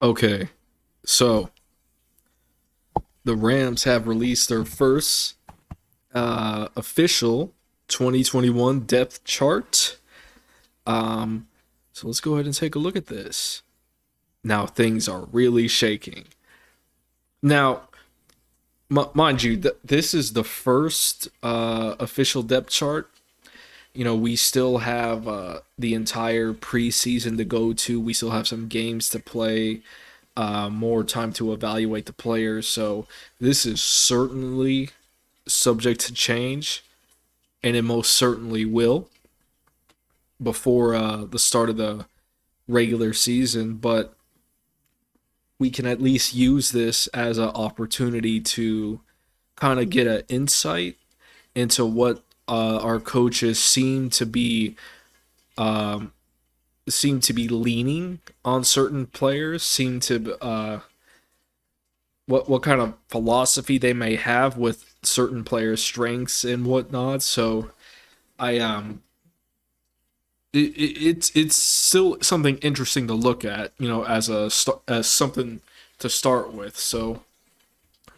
Okay, so the Rams have released their first official 2021 depth chart. So let's go ahead and take a look at this. Now things are really shaking. Now, mind you, this is the first official depth chart. We still have the entire preseason to go to. We still have some games to play, more time to evaluate the players. So this is certainly subject to change, and it most certainly will before the start of the regular season. But we can at least use this as an opportunity to kind of get an insight into what our coaches um, seem to be leaning on certain players, seem to what kind of philosophy they may have with certain players' strengths and whatnot. So I it's still something interesting to look at, as something to start with. So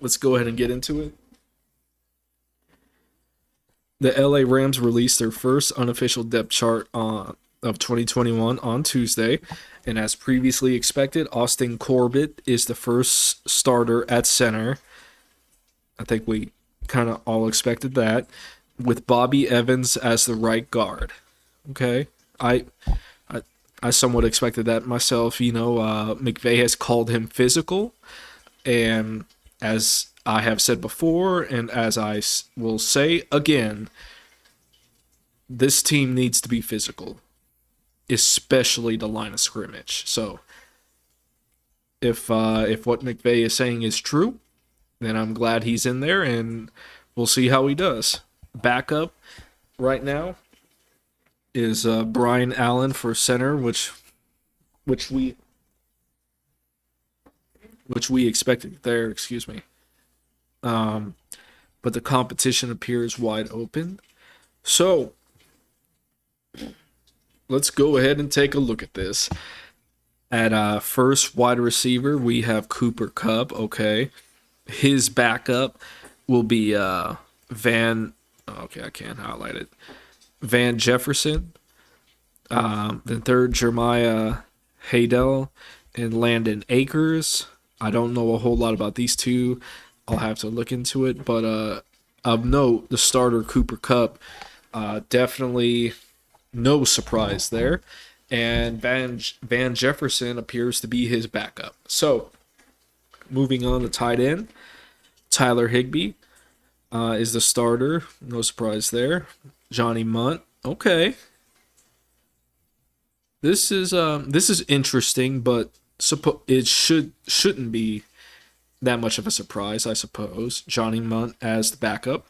let's go ahead and get into it. The LA Rams released their first unofficial depth chart of 2021 on Tuesday, and as previously expected, Austin Corbett is the first starter at center. I think we kind of all expected that, with Bobby Evans as the right guard. Okay, I, I somewhat expected that myself. McVay has called him physical, and as I have said before, and as I will say again, this team needs to be physical, especially the line of scrimmage. So if what McVay is saying is true, then I'm glad he's in there, and we'll see how he does. Backup right now is Brian Allen for center, which we which we expected there. Excuse me. Um, but the competition appears wide open. So let's go ahead and take a look at this. At first wide receiver, we have Cooper Kupp. Okay, his backup will be Van. Okay, I can't highlight it. Van Jefferson. Then third, Jeremiah Haydell and Landon Akers. I don't know a whole lot about these two. I'll have to look into it. But of note, the starter Cooper Kupp, definitely no surprise there. And Van Jefferson appears to be his backup. So moving on to tight end, Tyler Higbee is the starter. No surprise there. Johnny Munt. Okay, this is interesting, but it shouldn't be that much of a surprise, I suppose. Johnny Munt as the backup,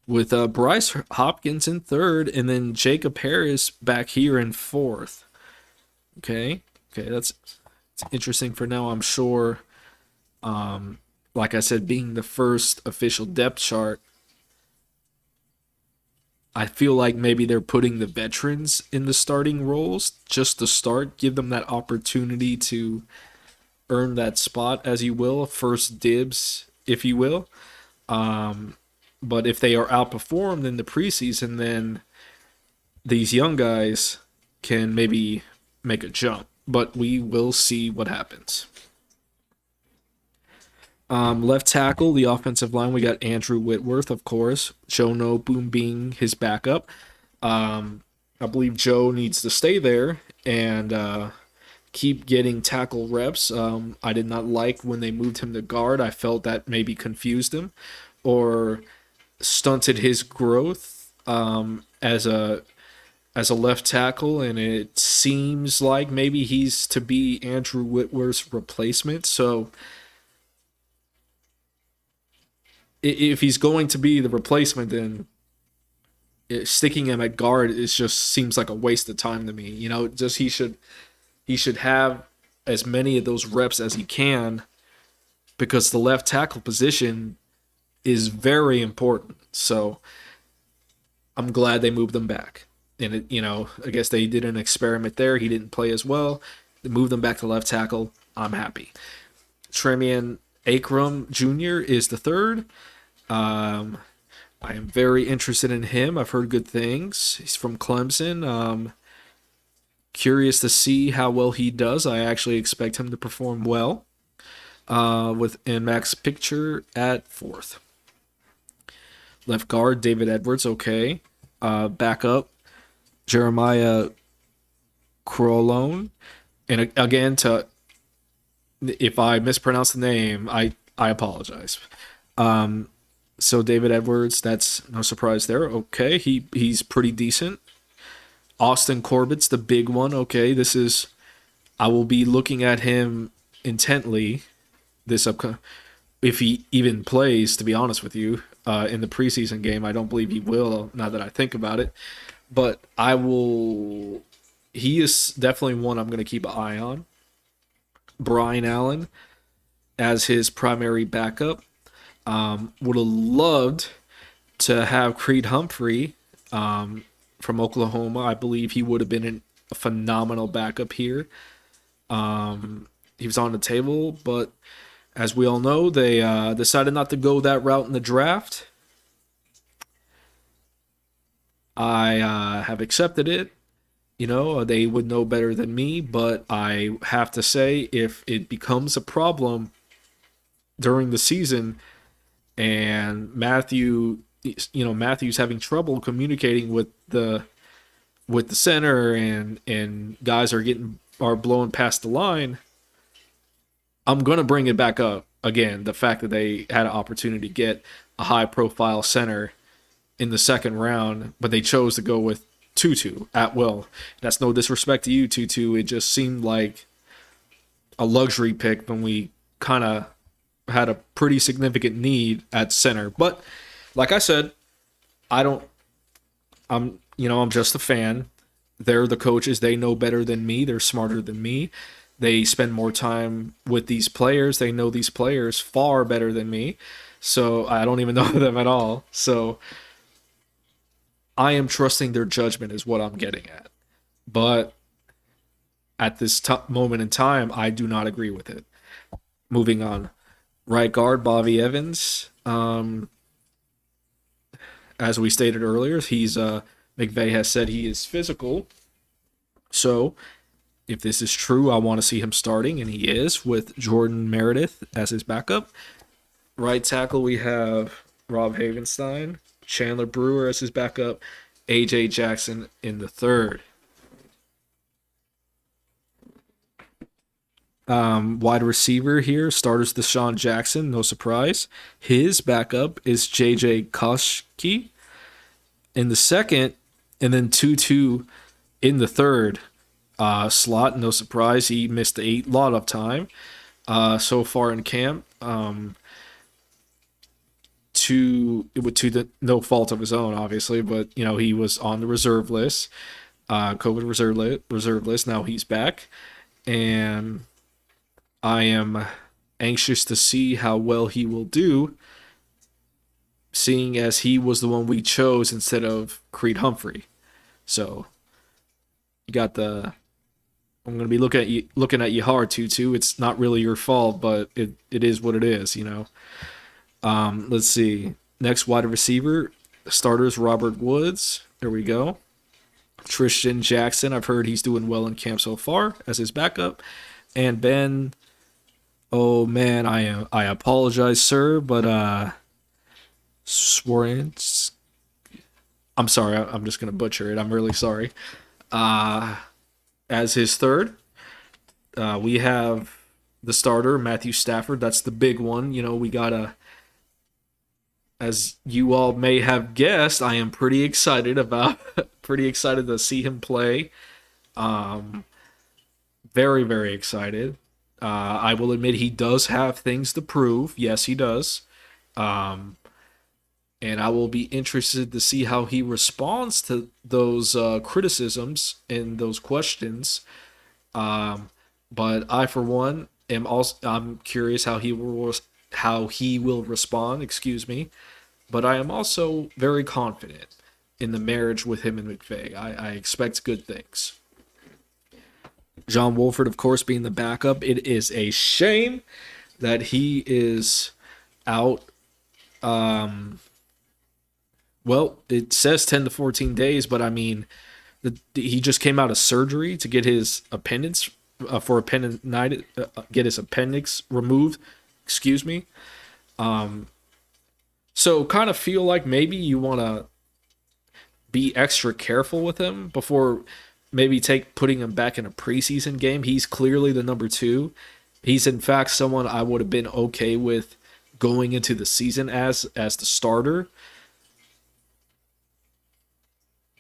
with Bryce Hopkins in third, and then Jacob Harris back here in fourth. Okay, okay, that's it's interesting for now. I'm sure. Like I said, being the first official depth chart, I feel like maybe they're putting the veterans in the starting roles just to start, give them that opportunity to earn that spot, as you will, first dibs, if you will. But if they are outperformed in the preseason, then these young guys can maybe make a jump. But we will see what happens. Left tackle, the offensive line, we got Andrew Whitworth, of course. Joe Boom being his backup. I believe Joe needs to stay there and keep getting tackle reps. I did not like when they moved him to guard. I felt that maybe confused him or stunted his growth as a left tackle, and it seems like maybe he's to be Andrew Whitworth's replacement. So if he's going to be the replacement, then sticking him at guard is just seems like a waste of time to me. Just he should have as many of those reps as he can, because the left tackle position is very important. So I'm glad they moved them back. And I guess they did an experiment there. He didn't play as well. move them back to left tackle. I'm happy. Tremian Akram Jr. is the third. I am very interested in him. I've heard good things. He's from Clemson. Curious to see how well he does. I actually expect him to perform well. And Max Picture at fourth. Left guard David Edwards, okay. Backup Jeremiah Crolone. And again, if I mispronounce the name, I apologize. So David Edwards, that's no surprise there. Okay, he's pretty decent. Austin Corbett's the big one. Okay, I will be looking at him intently this upcoming, if he even plays, to be honest with you, in the preseason game. I don't believe he will, now that I think about it. But he is definitely one I'm going to keep an eye on. Brian Allen as his primary backup. Would have loved to have Creed Humphrey from Oklahoma. I believe he would have been a phenomenal backup here. He was on the table, but as we all know, they decided not to go that route in the draft. I have accepted it. They would know better than me, but I have to say, if it becomes a problem during the season and Matthew's having trouble communicating with the center and guys are blowing past the line, I'm going to bring it back up again. The fact that they had an opportunity to get a high profile center in the second round, but they chose to go with Tutu at will. That's no disrespect to you, Tutu. It just seemed like a luxury pick when we kind of had a pretty significant need at center. But like I said, I'm just a fan. They're the coaches. They know better than me. They're smarter than me. They spend more time with these players. They know these players far better than me. So I don't even know them at all. So I am trusting their judgment is what I'm getting at. But at this moment in time, I do not agree with it. Moving on. Right guard, Bobby Evans. As we stated earlier, McVay has said he is physical. So if this is true, I want to see him starting, and he is, with Jordan Meredith as his backup. Right tackle, we have Rob Havenstein, Chandler Brewer as his backup, A.J. Jackson in the third. Wide receiver here, starters Deshaun Jackson, no surprise. His backup is J.J. Koshki in the second, and then Tutu in the third. Slot, no surprise, he missed a lot of time so far in camp. To no fault of his own, obviously, but he was on the reserve list, COVID reserve list. Now he's back, and I am anxious to see how well he will do, seeing as he was the one we chose instead of Creed Humphrey. So you got I'm going to be looking at you hard, Tutu. It's not really your fault, but it is what it is, Let's see. Next wide receiver, starters Robert Woods. There we go. Tristan Jackson, I've heard he's doing well in camp so far as his backup. And Ben, oh man, I apologize, sir, but Swarens. I'm sorry, I'm just gonna butcher it. I'm really sorry. As his third, we have the starter Matthew Stafford. That's the big one. We gotta. As you all may have guessed, I am pretty excited to see him play. Very, very excited. I will admit he does have things to prove. Yes, he does. And I will be interested to see how he responds to those criticisms and those questions. But I, for one, I'm curious how he will respond. Excuse me. But I am also very confident in the marriage with him and McVay. I expect good things. John Wolford, of course, being the backup. It is a shame that he is out. Well, it says 10 to 14 days, but I mean, he just came out of surgery to get his appendix get his appendix removed. Excuse me. So kind of feel like maybe you want to be extra careful with him before maybe putting him back in a preseason game. He's clearly the number 2. He's in fact someone I would have been okay with going into the season as the starter.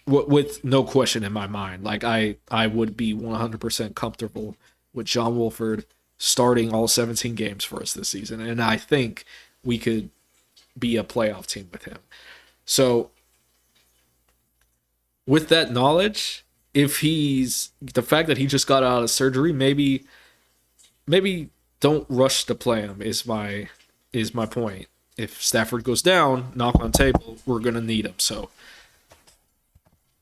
With no question in my mind. Like I would be 100% comfortable with John Wolford starting all 17 games for us this season, and I think we could be a playoff team with him. So with that knowledge, if he's the fact that he just got out of surgery, maybe don't rush to play him is my point. If Stafford goes down, knock on table, we're gonna need him. So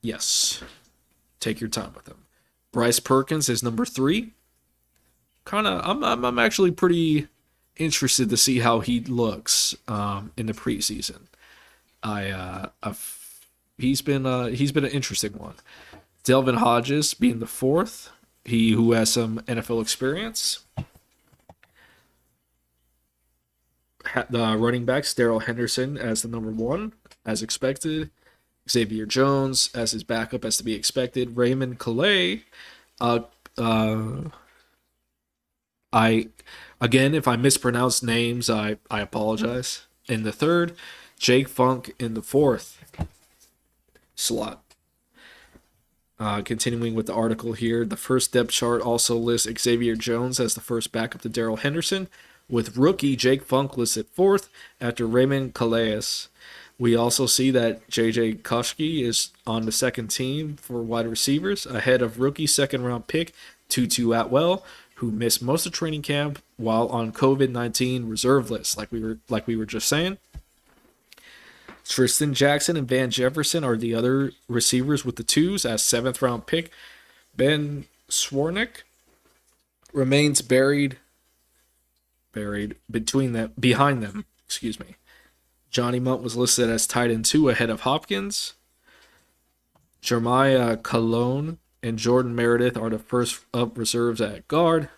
yes, take your time with him. Bryce Perkins is number 3. I'm actually pretty interested to see how he looks in the preseason. He's been an interesting one. Delvin Hodges being the 4th, he who has some NFL experience. The running backs, Darrell Henderson as the number 1, as expected. Xavier Jones as his backup, as to be expected. Raymond Calais. If I mispronounce names, I apologize. In the 3rd, Jake Funk in the 4th slot. Continuing with the article here, the first depth chart also lists Xavier Jones as the first backup to Darrell Henderson, with rookie Jake Funk listed 4th after Raymond Calais. We also see that J.J. Koshki is on the second team for wide receivers, ahead of rookie second-round pick Tutu Atwell, who missed most of training camp while on COVID-19 reserve list, like we were just saying. Tristan Jackson and Van Jefferson are the other receivers with the 2s as 7th-round pick. Ben Swarnick remains buried behind them. Excuse me. Johnny Munt was listed as tight end 2 ahead of Hopkins. Jeremiah Colon and Jordan Meredith are the first up reserves at guard.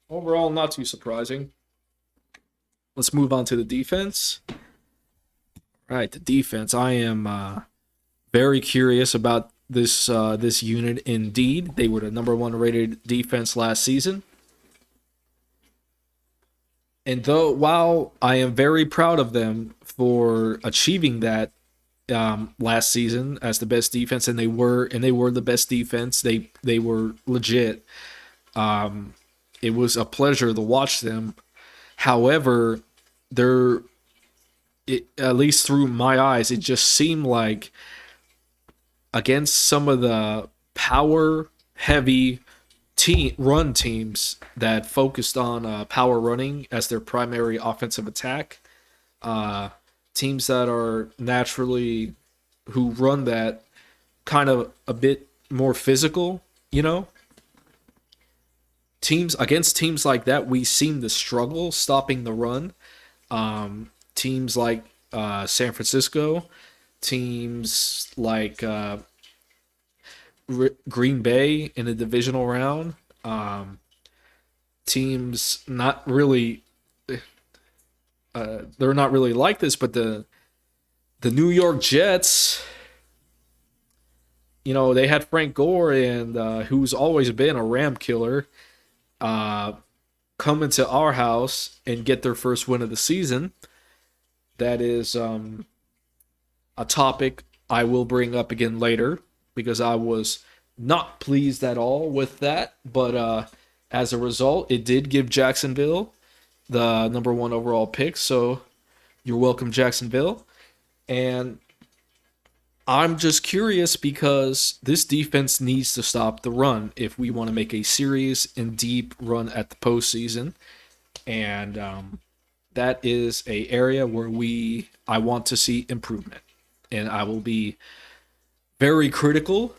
Overall, not too surprising. Let's move on to the defense. All right, the defense. I am very curious about this unit indeed. They were the number 1 rated defense last season. And while I am very proud of them for achieving that last season as the best defense, and they were the best defense, they were legit. It was a pleasure to watch them. However, at least through my eyes, it just seemed like against some of the power-heavy run teams that focused on power running as their primary offensive attack, teams that are naturally who run that kind of a bit more physical, teams like that, we seem to struggle stopping the run. Teams like San Francisco, teams like Green Bay in the divisional round, teams not really they're not really like this, but the New York Jets, they had Frank Gore and who's always been a ram killer, come into our house and get their first win of the season. That is a topic I will bring up again later, because I was not pleased at all with that. But as a result, it did give Jacksonville the number 1 overall pick. So you're welcome, Jacksonville. And I'm just curious because this defense needs to stop the run if we want to make a serious and deep run at the postseason. And that is a area where I want to see improvement. And I will be very critical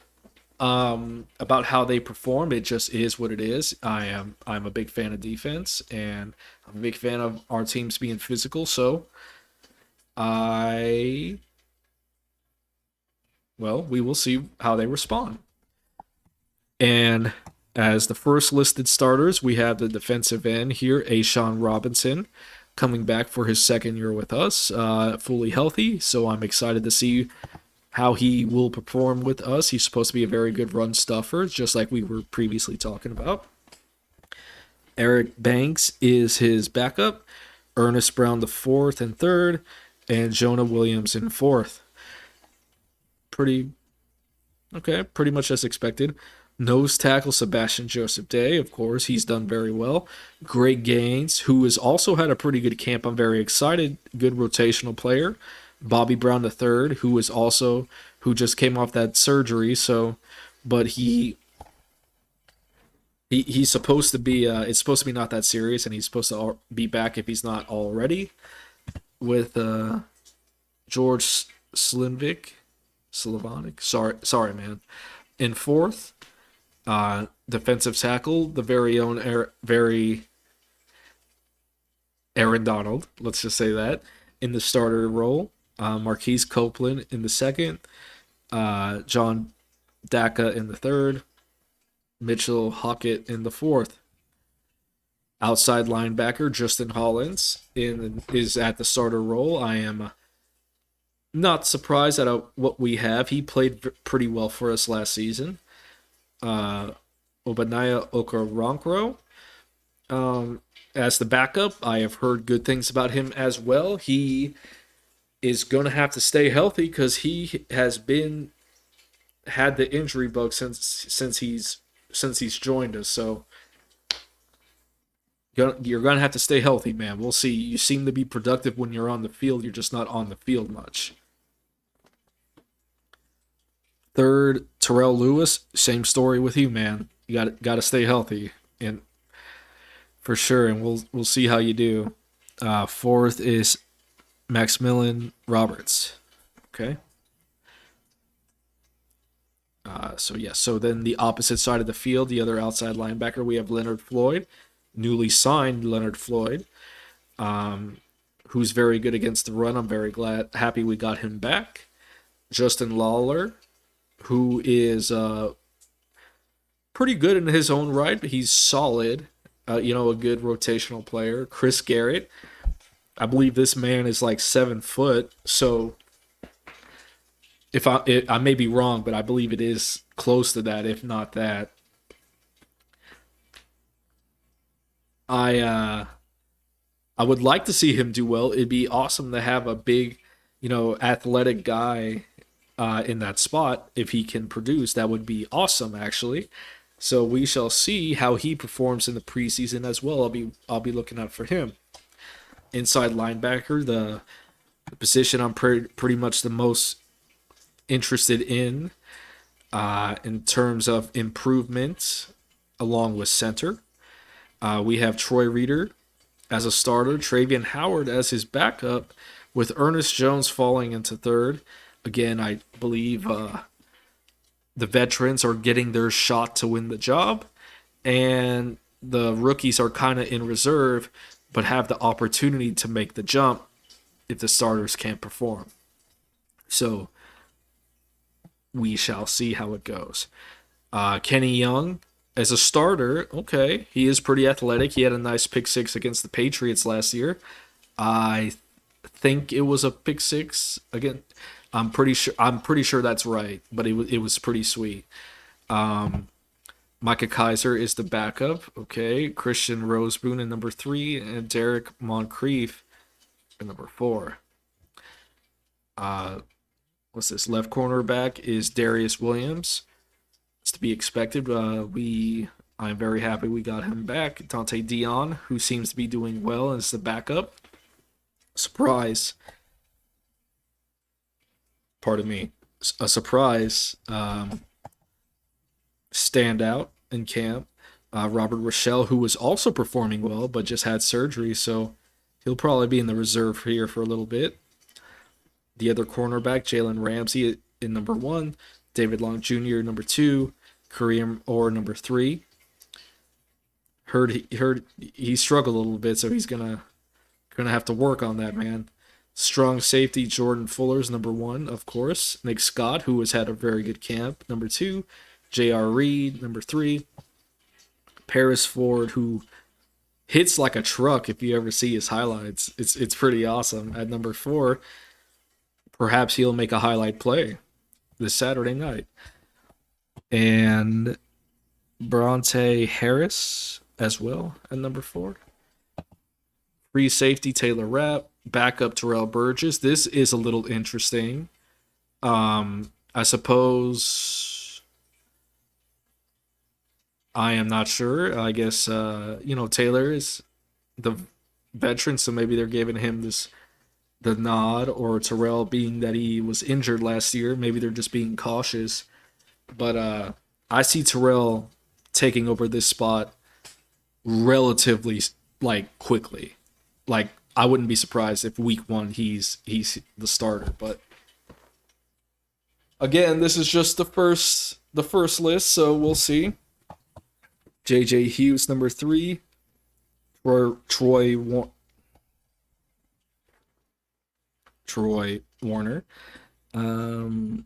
about how they perform. It just is what it is. I'm a big fan of defense, and I'm a big fan of our teams being physical. So I well, we will see how they respond. And as the first listed starters, we have the defensive end here, Ashawn Robinson, coming back for his second year with us, fully healthy. So I'm excited to see how he will perform with us. He's supposed to be a very good run stuffer, just like we were previously talking about. Eric Banks is his backup. Ernest Brown the fourth and third, and Jonah Williams in fourth. Pretty okay, pretty much as expected. Nose tackle Sebastian Joseph Day, of course, he's done very well. Greg Gaines, who has also had a pretty good camp. I'm very excited. Good rotational player. Bobby Brown III, who just came off that surgery. So, but he's supposed to be. It's supposed to be not that serious, and he's supposed to be back if he's not already. With George Slavonic. Sorry, man. In fourth, defensive tackle, the very own Aaron Donald. Let's just say that in the starter role. Marquise Copeland in the second. John Daka in the third. Mitchell Hockett in the fourth. Outside linebacker Justin Hollins is at the starter role. I am not surprised at what we have. He played pretty well for us last season. Obaniah Okoronkwo as the backup. I have heard good things about him as well. He is going to have to stay healthy because he has had the injury bug since he's joined us. So you're going to have to stay healthy, man. We'll see. You seem to be productive when you're on the field. You're just not on the field much. Third, Terrell Lewis. Same story with you, man. You got to stay healthy, and for sure. And we'll see how you do. Fourth is Millen Roberts. Okay. So then the opposite side of the field, the other outside linebacker, we have Leonard Floyd, newly signed Leonard Floyd, who's very good against the run. I'm very happy we got him back. Justin Lawler, who is pretty good in his own right, but he's solid. A good rotational player. Chris Garrett, I believe this man is like 7 foot, so if I may be wrong, but I believe it is close to that, if not that. I would like to see him do well. It'd be awesome to have a big, athletic guy in that spot. If he can produce, that would be awesome, actually. So we shall see how he performs in the preseason as well. I'll be looking out for him. Inside linebacker, the position I'm pretty much the most interested in terms of improvement, along with center. We have Troy Reeder as a starter, Travian Howard as his backup, with Ernest Jones falling into third. Again, I believe the veterans are getting their shot to win the job, and the rookies are kind of in reserve, but have the opportunity to make the jump if the starters can't perform. So we shall see how it goes. Kenny Young as a starter, okay, he is pretty athletic. He had a nice pick six against the Patriots last year. I think it was a pick six again. I'm pretty sure that's right, but it was pretty sweet. Micah Kaiser is the backup. Okay, Christian Roseboone in number 3, and Derek Moncrief in number 4. What's this? Left cornerback is Darius Williams. It's to be expected. I'm very happy we got him back. Dante Dion, who seems to be doing well, is the backup. Surprise. Pardon me. A surprise standout in camp. Robert Rochelle, who was also performing well, but just had surgery, so he'll probably be in the reserve here for a little bit. The other cornerback, Jalen Ramsey in number 1. David Long Jr. number 2, Kareem Orr number 3. Heard he struggled a little bit, so he's gonna have to work on that, man. Strong safety Jordan Fuller's number 1, of course. Nick Scott, who has had a very good camp, number 2. J.R. Reed, number 3. Paris Ford, who hits like a truck if you ever see his highlights. It's pretty awesome. At number 4, perhaps he'll make a highlight play this Saturday night. And Bronte Harris as well at number 4. Free safety Taylor Rapp, backup Terrell Burgess. This is a little interesting. I suppose I am not sure. I guess Taylor is the veteran, so maybe they're giving him the nod, or Terrell, being that he was injured last year, maybe they're just being cautious. But I see Terrell taking over this spot relatively quickly. Like, I wouldn't be surprised if week 1 he's the starter. But again, this is just the first list, so we'll see. J.J. Hughes number 3, Troy Warner, Donovan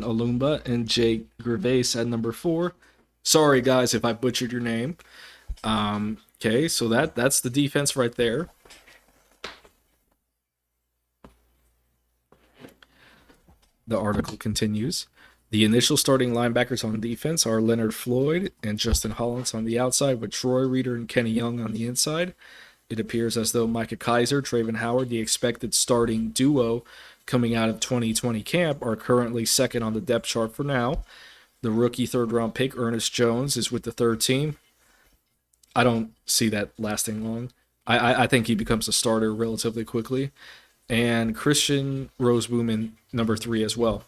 Alumba, and Jake Gervais at number 4. Sorry guys if I butchered your name. Okay, so that's the defense right there. The article continues. The initial starting linebackers on defense are Leonard Floyd and Justin Hollins on the outside, with Troy Reader and Kenny Young on the inside. It appears as though Micah Kaiser, Traven Howard, the expected starting duo coming out of 2020 camp, are currently second on the depth chart for now. The rookie third-round pick, Ernest Jones, is with the third team. I don't see that lasting long. I think he becomes a starter relatively quickly. And Christian Roseboom in number 3 as well.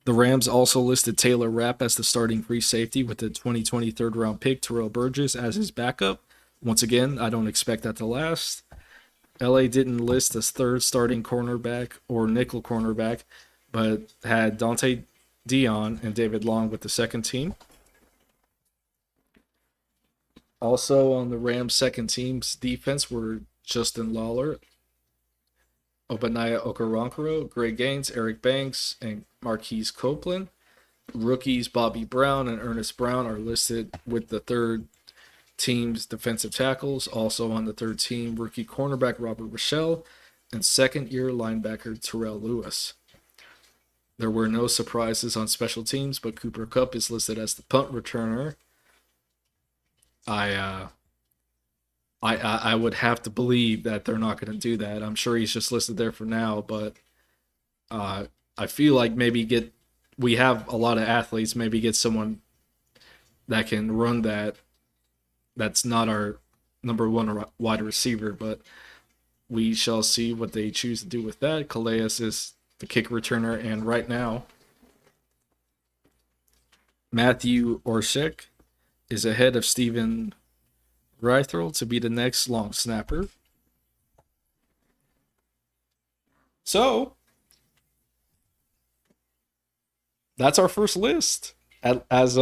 The Rams also listed Taylor Rapp as the starting free safety, with the 2020 third-round pick Terrell Burgess as his backup. Once again, I don't expect that to last. LA didn't list as third starting cornerback or nickel cornerback, but had Dante Dion and David Long with the second team. Also on the Rams' second team's defense were Justin Lawler, Obaniah Okoronkoro, Greg Gaines, Eric Banks, and Marquise Copeland. Rookies Bobby Brown and Ernest Brown are listed with the third team's defensive tackles. Also on the third team, rookie cornerback Robert Rochelle and second-year linebacker Terrell Lewis. There were no surprises on special teams, but Cooper Kupp is listed as the punt returner. I would have to believe that they're not going to do that. I'm sure he's just listed there for now, but I feel like maybe we have a lot of athletes, maybe get someone that can run that. That's not our number 1 wide receiver, but we shall see what they choose to do with that. Calais is the kick returner, and right now, Matthew Orsick is ahead of Steven Reithrel to be the next long snapper. So, that's our first list as